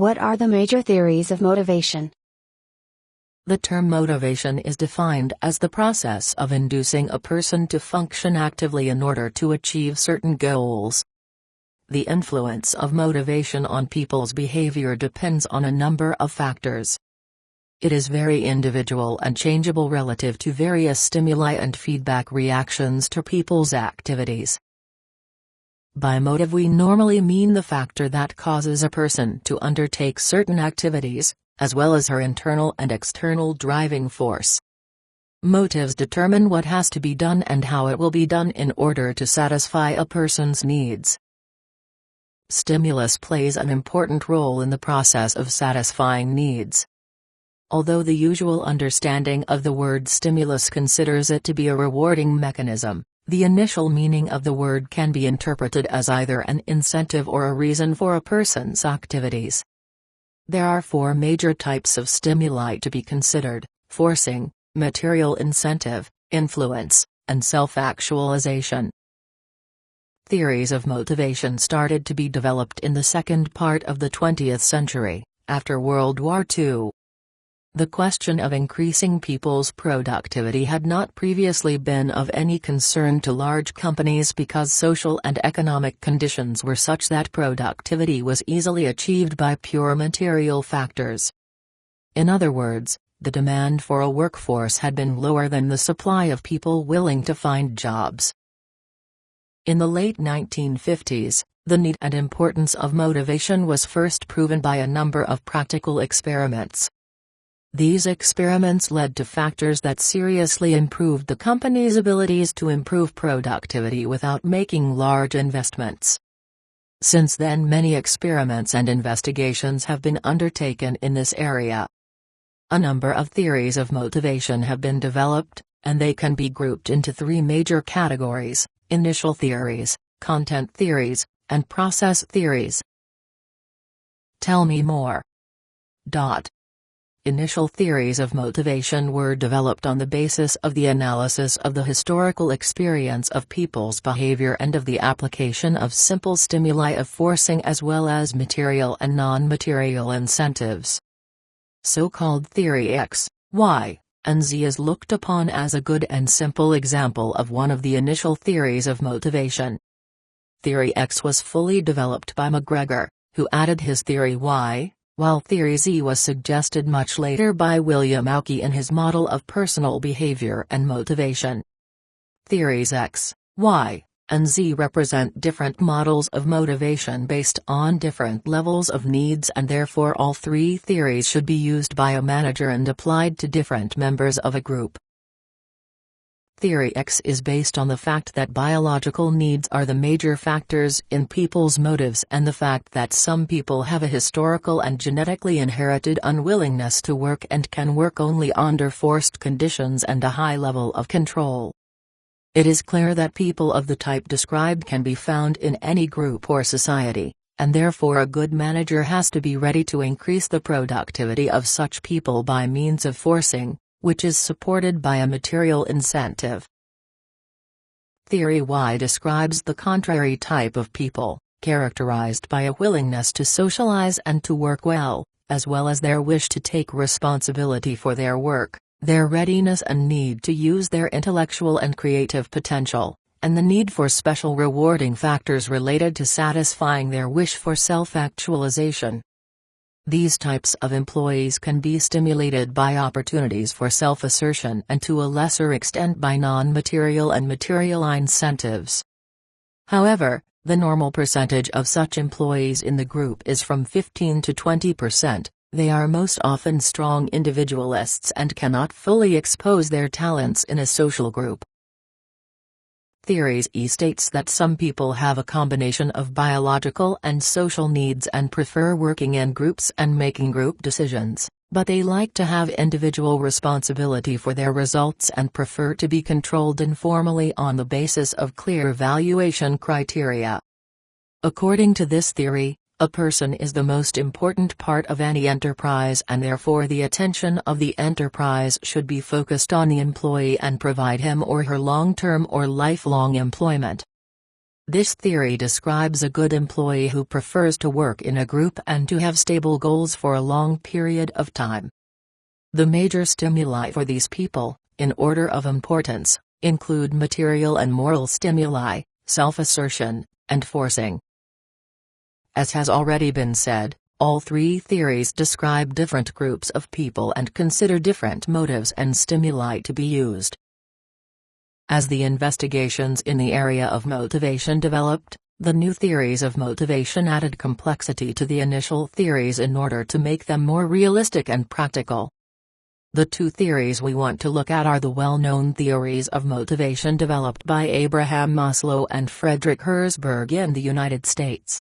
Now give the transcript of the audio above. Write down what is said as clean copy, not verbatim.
What are the major theories of motivation? The term motivation is defined as the process of inducing a person to function actively in order to achieve certain goals. The influence of motivation on people's behavior depends on a number of factors. It is very individual and changeable relative to various stimuli and feedback reactions to people's activities. By motive we normally mean the factor that causes a person to undertake certain activities, as well as her internal and external driving force. Motives determine what has to be done and how it will be done in order to satisfy a person's needs. Stimulus plays an important role in the process of satisfying needs. Although the usual understanding of the word stimulus considers it to be a rewarding mechanism, the initial meaning of the word can be interpreted as either an incentive or a reason for a person's activities. There are four major types of stimuli to be considered: forcing, material incentive, influence, and self-actualization. Theories of motivation started to be developed in the second part of the 20th century, after World War II. The question of increasing people's productivity had not previously been of any concern to large companies because social and economic conditions were such that productivity was easily achieved by pure material factors. In other words, the demand for a workforce had been lower than the supply of people willing to find jobs. In the late 1950s, the need and importance of motivation was first proven by a number of practical experiments. These experiments led to factors that seriously improved the company's abilities to improve productivity without making large investments. Since then, many experiments and investigations have been undertaken in this area. A number of theories of motivation have been developed, and they can be grouped into three major categories: initial theories, content theories, and process theories. Tell me more. Initial theories of motivation were developed on the basis of the analysis of the historical experience of people's behavior and of the application of simple stimuli of forcing as well as material and non-material incentives. So-called Theory X, Y, and Z is looked upon as a good and simple example of one of the initial theories of motivation. Theory X was fully developed by McGregor, who added his Theory Y, while Theory Z was suggested much later by William Auke in his model of personal behavior and motivation. Theories X, Y, and Z represent different models of motivation based on different levels of needs, and therefore all three theories should be used by a manager and applied to different members of a group. Theory X is based on the fact that biological needs are the major factors in people's motives and the fact that some people have a historical and genetically inherited unwillingness to work and can work only under forced conditions and a high level of control. It is clear that people of the type described can be found in any group or society, and therefore a good manager has to be ready to increase the productivity of such people by means of forcing, which is supported by a material incentive. Theory Y describes the contrary type of people, characterized by a willingness to socialize and to work well as their wish to take responsibility for their work, their readiness and need to use their intellectual and creative potential, and the need for special rewarding factors related to satisfying their wish for self-actualization. These types of employees can be stimulated by opportunities for self-assertion and to a lesser extent by non-material and material incentives. However, the normal percentage of such employees in the group is from 15 to 20%. They are most often strong individualists and cannot fully expose their talents in a social group. Theories E states that some people have a combination of biological and social needs and prefer working in groups and making group decisions, but they like to have individual responsibility for their results and prefer to be controlled informally on the basis of clear evaluation criteria. According to this theory, a person is the most important part of any enterprise, and therefore the attention of the enterprise should be focused on the employee and provide him or her long-term or lifelong employment. This theory describes a good employee who prefers to work in a group and to have stable goals for a long period of time. The major stimuli for these people, in order of importance, include material and moral stimuli, self-assertion, and forcing. As has already been said, all three theories describe different groups of people and consider different motives and stimuli to be used. As the investigations in the area of motivation developed, the new theories of motivation added complexity to the initial theories in order to make them more realistic and practical. The two theories we want to look at are the well-known theories of motivation developed by Abraham Maslow and Frederick Herzberg in the United States,